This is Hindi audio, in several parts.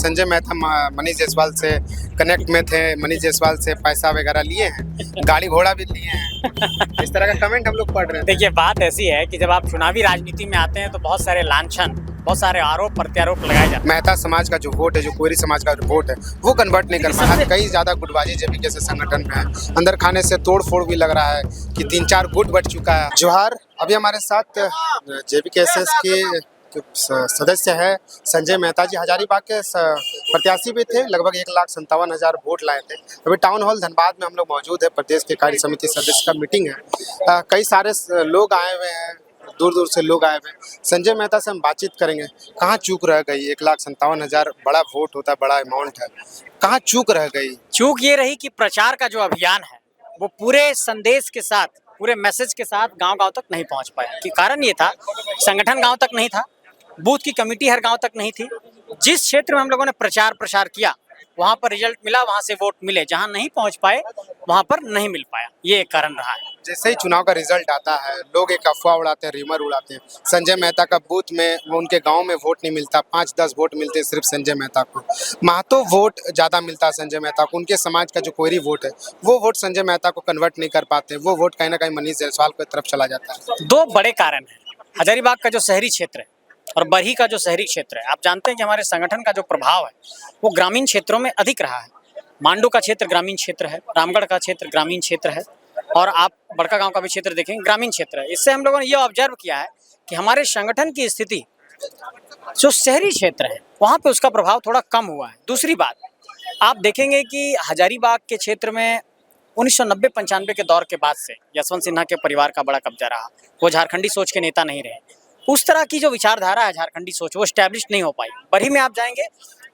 संजय मेहता मनीष जायसवाल से कनेक्ट में थे, मनीष जायसवाल से पैसा वगैरह लिए हैं, गाड़ी घोड़ा भी लिए हैं। इस तरह का कमेंट हम लोग पढ़ रहे हैं। देखिए, बात ऐसी है कि जब आप चुनावी राजनीति में आते हैं तो बहुत सारे लांछन, बहुत सारे आरोप प्रत्यारोप लगाए जाते हैं। मेहता समाज का जो वोट है, जो कोयरी समाज का जो वोट है, वो कन्वर्ट नहीं कर पा रहा है। कई ज्यादा गुटबाजी जेबी जैसे संगठन में है, अंदर खाने से तोड़ फोड़ भी लग रहा है कि 3-4 गुट बढ़ चुका है। जोहार, अभी हमारे साथ जेबीकेएसएस के सदस्य है संजय मेहता जी, हजारीबाग के प्रत्याशी भी थे, लगभग 1,57,000 वोट लाए थे। अभी टाउन हॉल धनबाद में हम लोग मौजूद है, प्रदेश के कार्य समिति सदस्य का मीटिंग है। कई सारे लोग आए हुए हैं, दूर दूर से लोग आए हुए हैं। संजय मेहता से हम बातचीत करेंगे, कहाँ चूक रह गई। 1,57,000 बड़ा वोट होता है, बड़ा अमाउंट है, कहाँ चूक रह गई। चूक ये रही कि प्रचार का जो अभियान है वो पूरे संदेश के साथ, पूरे मैसेज के साथ गांव-गांव तक नहीं पहुंच पाया। कि कारण ये था, संगठन गांव तक नहीं था, बूथ की कमेटी हर गांव तक नहीं थी। जिस क्षेत्र में हम लोगों ने प्रचार किया वहां पर रिजल्ट मिला, वहां से वोट मिले। जहां नहीं पहुंच पाए वहां पर नहीं मिल पाया, ये एक कारण रहा है। जैसे ही चुनाव का रिजल्ट आता है, लोग एक अफवाह उड़ाते हैं, र्यूमर उड़ाते हैं, संजय मेहता का बूथ में, वो उनके गांव में वोट नहीं मिलता, 5-10 वोट मिलते हैं सिर्फ संजय मेहता को। महतो वोट ज़्यादा मिलता है संजय मेहता को, उनके समाज का जो कोयरी वोट है, वो वोट संजय मेहता को कन्वर्ट नहीं कर पाते, वो वोट कहीं ना कहीं मनीष जायसवाल की तरफ चला जाता है। 2 बड़े कारण हैं। हजारीबाग का जो शहरी क्षेत्र है और बरही का जो शहरी क्षेत्र है, आप जानते हैं कि हमारे संगठन का जो प्रभाव है वो ग्रामीण क्षेत्रों में अधिक रहा है। मांडू का क्षेत्र ग्रामीण क्षेत्र है, रामगढ़ का क्षेत्र ग्रामीण क्षेत्र है, और आप बड़का गांव का भी क्षेत्र देखेंगे ग्रामीण क्षेत्र है। इससे हम लोगों ने ये ऑब्जर्व किया है कि हमारे संगठन की स्थिति जो शहरी क्षेत्र है वहाँ पे उसका प्रभाव थोड़ा कम हुआ है। दूसरी बात, आप देखेंगे कि हजारीबाग के क्षेत्र में 1990-95 के दौर के बाद से यशवंत सिन्हा के परिवार का बड़ा कब्जा रहा। वो झारखंडी सोच के नेता नहीं रहे। उस तरह की जो विचारधारा है झारखंडी सोच, वो स्टैब्लिश नहीं हो पाई। बरही में आप जाएंगे,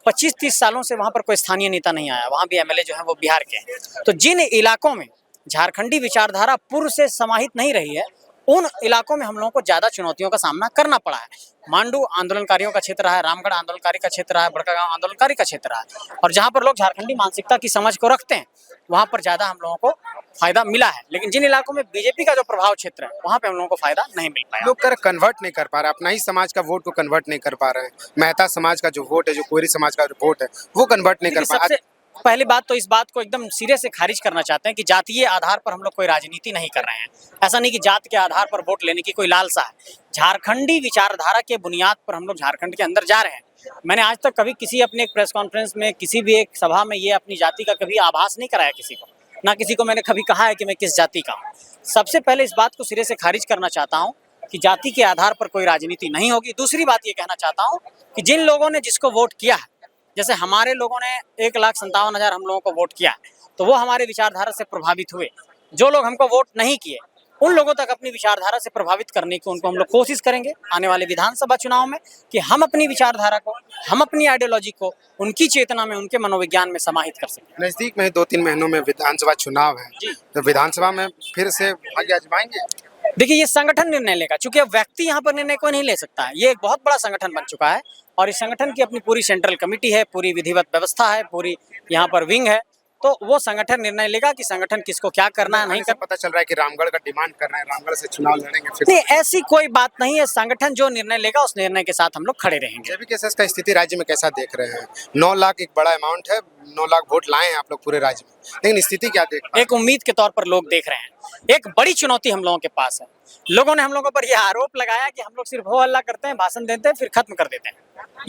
25-30 सालों से वहाँ पर कोई स्थानीय नेता नहीं आया। वहाँ भी एमएलए जो है वो बिहार के हैं। तो जिन इलाकों में झारखंडी विचारधारा पूर्व से समाहित नहीं रही है, उन इलाकों में हम लोगों को ज़्यादा चुनौतियों का सामना करना पड़ा है। मांडू आंदोलनकारियों का क्षेत्र रहा है, रामगढ़ आंदोलनकारी का क्षेत्र रहा है, बड़कागांव आंदोलनकारी का क्षेत्र रहा है, और जहाँ पर लोग झारखंडी मानसिकता की समझ को रखते हैं वहाँ पर ज़्यादा हम लोगों को फायदा मिला है। लेकिन जिन इलाकों में बीजेपी का जो प्रभाव क्षेत्र है वहाँ पे हम लोगों को फायदा नहीं मिल पाया। लोग कन्वर्ट नहीं कर पा रहे, अपना ही समाज का वोट को कन्वर्ट नहीं कर पा रहे हैं। मेहता समाज का जो वोट है, जो कोयरी समाज का वोट है, वो कन्वर्ट नहीं कर पा रहे। पहली बात तो इस बात को एकदम सिरे से खारिज करना चाहते हैं कि जातीय आधार पर हम लोग कोई राजनीति नहीं कर रहे हैं। ऐसा नहीं कि जात के आधार पर वोट लेने की कोई लालसा है। झारखंडी विचारधारा के बुनियाद पर हम लोग झारखंड के अंदर जा रहे हैं। मैंने आज तक कभी किसी अपने एक प्रेस कॉन्फ्रेंस में, किसी भी एक सभा में ये अपनी जाति का कभी आभास नहीं कराया किसी को, ना किसी को मैंने कभी कहा है कि मैं किस जाति का हूँ। सबसे पहले इस बात को सिरे से खारिज करना चाहता हूँ कि जाति के आधार पर कोई राजनीति नहीं होगी। दूसरी बात ये कहना चाहता हूँ कि जिन लोगों ने जिसको वोट किया है, जैसे हमारे लोगों ने 1,57,000 हम लोगों को वोट किया, तो वो हमारे विचारधारा से प्रभावित हुए। जो लोग हमको वोट नहीं किए, उन लोगों तक अपनी विचारधारा से प्रभावित करने की उनको हम लोग कोशिश करेंगे आने वाले विधानसभा चुनाव में, कि हम अपनी विचारधारा को, हम अपनी आइडियोलॉजी को उनकी चेतना में, उनके मनोविज्ञान में समाहित कर सकें। नजदीक में 2-3 महीनों में विधानसभा चुनाव है, तो विधानसभा में फिर से भाग्य आजमाएंगे। देखिए, ये संगठन निर्णय लेगा, क्योंकि अब व्यक्ति यहाँ पर निर्णय कोई नहीं ले सकता है। ये एक बहुत बड़ा संगठन बन चुका है और इस संगठन की अपनी पूरी सेंट्रल कमेटी है, पूरी विधिवत व्यवस्था है, पूरी यहाँ पर विंग है। तो वो संगठन निर्णय लेगा कि संगठन किसको क्या करना है, नहीं कर। पता चल रहा है कि रामगढ़ का डिमांड कर रहे हैं, रामगढ़ से चुनाव लड़ेंगे फिर। नहीं, ऐसी कोई बात नहीं है। संगठन जो निर्णय लेगा उस निर्णय के साथ हम लोग खड़े रहेंगे। जेबीकेएसएस का स्थिति राज्य में कैसा देख रहे हैं? 9 लाख एक बड़ा अमाउंट है, 9 लाख वोट लाए हैं आप लोग पूरे राज्य में, लेकिन स्थिति क्या देख रहे हैं? एक उम्मीद के तौर पर लोग देख रहे हैं। एक बड़ी चुनौती हम लोगों के पास है। लोगों ने हम लोगों पर यह आरोप लगाया कि हम लोग सिर्फ हो हल्ला करते हैं, भाषण देते हैं, फिर खत्म कर देते हैं।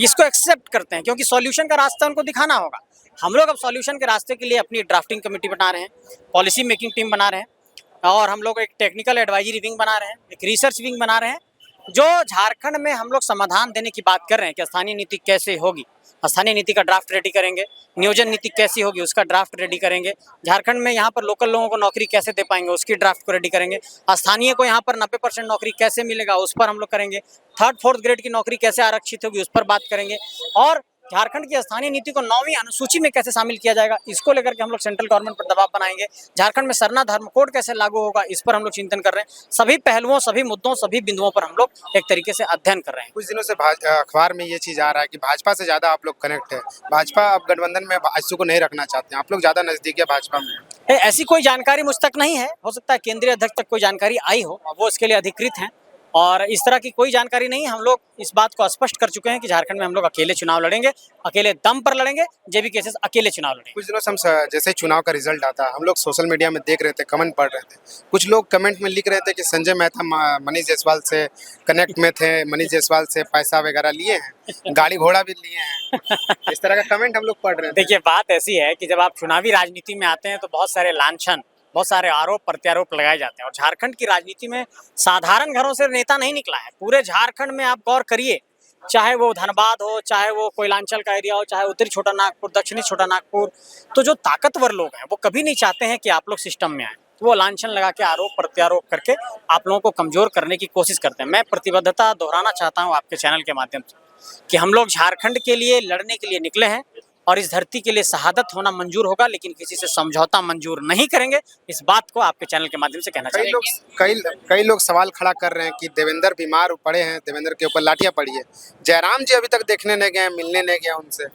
इसको एक्सेप्ट करते हैं, क्योंकि सॉल्यूशन का रास्ता उनको दिखाना होगा। हम लोग अब सॉल्यूशन के रास्ते के लिए अपनी ड्राफ्टिंग कमेटी बना रहे हैं, पॉलिसी मेकिंग टीम बना रहे हैं, और हम लोग एक टेक्निकल एडवाइजरी विंग बना रहे हैं, एक रिसर्च विंग बना रहे हैं। जो झारखंड में हम लोग समाधान देने की बात कर रहे हैं कि स्थानीय नीति कैसे होगी, स्थानीय नीति का ड्राफ्ट रेडी करेंगे, नियोजन नीति कैसी होगी उसका ड्राफ्ट रेडी करेंगे, झारखंड में यहाँ पर लोकल लोगों को नौकरी कैसे दे पाएंगे उसकी ड्राफ्ट को रेडी करेंगे, स्थानीय को यहाँ पर 90% नौकरी कैसे मिलेगा उस पर हम लोग करेंगे, 3rd-4th ग्रेड की नौकरी कैसे आरक्षित होगी उस पर बात करेंगे, और झारखंड की स्थानीय नीति को 9वीं अनुसूची में कैसे शामिल किया जाएगा इसको लेकर के हम लोग सेंट्रल गवर्नमेंट पर दबाव बनाएंगे। झारखंड में सरना धर्म कोड कैसे लागू होगा इस पर हम लोग चिंतन कर रहे हैं। सभी पहलुओं, सभी मुद्दों, सभी बिंदुओं पर हम लोग एक तरीके से अध्ययन कर रहे हैं। कुछ दिनों से अखबार में ये चीज आ रहा है कि भाजपा से ज्यादा आप लोग कनेक्ट है, भाजपा अब गठबंधन में आजसू को नहीं रखना चाहते हैं, आप लोग ज्यादा नजदीक है भाजपा में। ऐसी कोई जानकारी मुझ तक नहीं है, हो सकता है केंद्रीय अध्यक्ष तक कोई जानकारी आई हो, वो इसके लिए अधिकृत हैं, और इस तरह की कोई जानकारी नहीं है। हम लोग इस बात को स्पष्ट कर चुके हैं कि झारखंड में हम लोग अकेले चुनाव लड़ेंगे, अकेले दम पर लड़ेंगे, जेबी केसेस अकेले चुनाव लड़ेंगे। कुछ दिनों से हम जैसे ही चुनाव का रिजल्ट आता हम लोग सोशल मीडिया में देख रहे थे, कमेंट पढ़ रहे थे। कुछ लोग कमेंट में लिख रहे थे कि संजय मेहता मनीष जायसवाल से कनेक्ट में थे, मनीष जायसवाल से पैसा वगैरह लिए हैं, गाड़ी घोड़ा भी लिए हैं। इस तरह का कमेंट हम लोग पढ़ रहे थे। देखिए, बात ऐसी है कि जब आप चुनावी राजनीति में आते हैं तो बहुत सारे लांछन, बहुत सारे आरोप प्रत्यारोप लगाए जाते हैं। और झारखंड की राजनीति में साधारण घरों से नेता नहीं निकला है। पूरे झारखंड में आप गौर करिए, चाहे वो धनबाद हो, चाहे वो कोयलांचल का एरिया हो, चाहे उत्तरी छोटा नागपुर, दक्षिणी छोटा नागपुर, तो जो ताकतवर लोग हैं वो कभी नहीं चाहते हैं कि आप लोग सिस्टम में आए। वो लांछन लगा के आरोप प्रत्यारोप करके आप लोगों को कमजोर करने की कोशिश करते हैं। मैं प्रतिबद्धता दोहराना चाहता हूं आपके चैनल के माध्यम से कि हम लोग झारखंड के लिए लड़ने के लिए निकले हैं और इस धरती के लिए शहादत होना मंजूर होगा, लेकिन किसी से समझौता मंजूर नहीं करेंगे। इस बात को आपके चैनल के माध्यम से कहना चाहिए। कई लोग सवाल खड़ा कर रहे हैं कि देवेंद्र बीमार पड़े हैं, देवेंद्र के ऊपर लाठियां पड़ी है। जयराम जी अभी तक देखने नहीं गए, मिलने नहीं गए उनसे।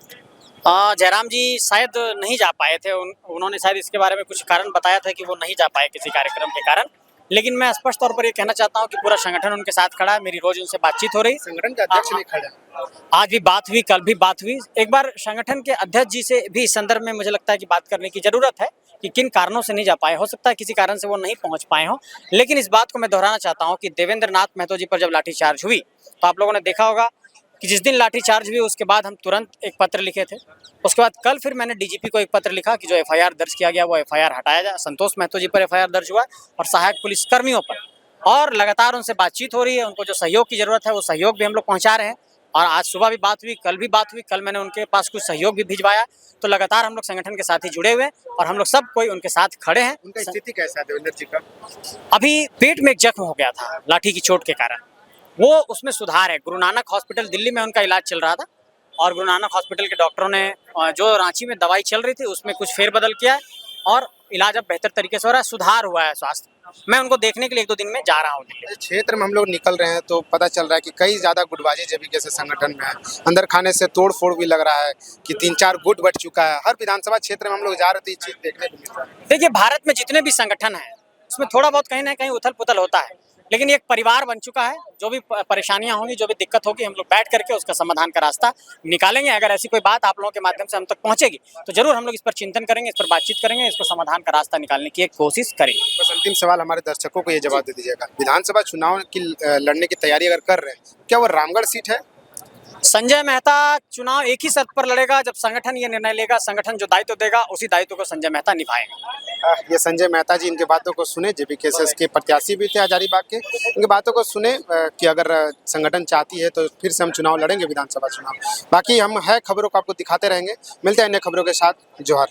जयराम जी शायद नहीं जा पाए थे। उन्होंने शायद इसके बारे में कुछ कारण बताया था कि वो नहीं जा पाए किसी कार्यक्रम के कारण। लेकिन मैं स्पष्ट तौर पर ये कहना चाहता हूँ कि पूरा संगठन उनके साथ खड़ा है। मेरी रोज उनसे बातचीत हो रही। संगठन के अध्यक्ष भी खड़े हैं। आज भी बात हुई, कल भी बात हुई। एक बार संगठन के अध्यक्ष जी से भी इस संदर्भ में मुझे लगता है कि बात करने की जरूरत है कि किन कारणों से नहीं जा पाए। हो सकता है किसी कारण से वो नहीं पहुंच पाए हों। लेकिन इस बात को मैं दोहराना चाहता हूं कि देवेंद्र नाथ महतो जी पर जब लाठीचार्ज हुई तो आप लोगों ने देखा होगा कि जिस दिन लाठीचार्ज हुई उसके बाद हम तुरंत एक पत्र लिखे थे। उसके बाद कल फिर मैंने डीजीपी को एक पत्र लिखा कि जो एफआईआर दर्ज किया गया वो एफआईआर हटाया जाए। संतोष महतो जी पर एफआईआर दर्ज हुआ और सहायक पुलिसकर्मियों पर, और लगातार उनसे बातचीत हो रही है। उनको जो सहयोग की जरूरत है वो सहयोग भी हम लोग पहुंचा रहे हैं। और आज सुबह भी बात हुई, कल भी बात हुई। कल मैंने उनके पास कुछ सहयोग भी भिजवाया। तो लगातार हम लोग संगठन के साथ ही जुड़े हुए हैं और हम लोग सब कोई उनके साथ खड़े हैं। उनका स्थिति कैसा है देवेंद्र जी का? अभी पेट में एक जख्म हो गया था लाठी की चोट के कारण, वो उसमें सुधार है। गुरु नानक हॉस्पिटल दिल्ली में उनका इलाज चल रहा था और गुरु नानक हॉस्पिटल के डॉक्टरों ने जो रांची में दवाई चल रही थी उसमें कुछ फेरबदल किया है और इलाज अब बेहतर तरीके से हो रहा है, सुधार हुआ है स्वास्थ्य। मैं उनको देखने के लिए 1-2 दिन में जा रहा हूँ दिल्ली। इस क्षेत्र में हम लोग निकल रहे हैं तो पता चल रहा है कि कई ज्यादा गुटबाजी जेबी के संगठन में है। अंदर खाने से तोड़ फोड़ भी लग रहा है कि 3-4 गुट बट चुका है। हर विधानसभा क्षेत्र में हम लोग जा रहे थे, ये चीज देखने को मिल रहा है। देखिए, भारत में जितने भी संगठन हैं उसमें थोड़ा बहुत कहीं ना कहीं उथल पुथल होता है, लेकिन एक परिवार बन चुका है। जो भी परेशानियां होंगी, जो भी दिक्कत होगी, हम लोग बैठ करके उसका समाधान का रास्ता निकालेंगे। अगर ऐसी कोई बात आप लोगों के माध्यम से हम तक पहुंचेगी तो जरूर हम लोग इस पर चिंतन करेंगे, इस पर बातचीत करेंगे, इसको समाधान का रास्ता निकालने की एक कोशिश करेंगे। बस अंतिम सवाल हमारे दर्शकों को ये जवाब दे दीजिएगा, विधानसभा चुनाव की लड़ने की तैयारी अगर कर रहे हैं, क्या वो रामगढ़ सीट है? संजय मेहता चुनाव एक ही शर्त पर लड़ेगा, जब संगठन ये निर्णय लेगा। संगठन जो दायित्व देगा उसी दायित्व को संजय मेहता निभाएगा। ये संजय मेहता जी, इनके बातों को सुने, जेबी केसेस के प्रत्याशी भी थे हजारीबाग के। इनकी बातों को सुने कि अगर संगठन चाहती है तो फिर से हम चुनाव लड़ेंगे, विधानसभा चुनाव। बाकी हम है खबरों को आपको दिखाते रहेंगे। मिलते हैं अन्य खबरों के साथ। जोहार।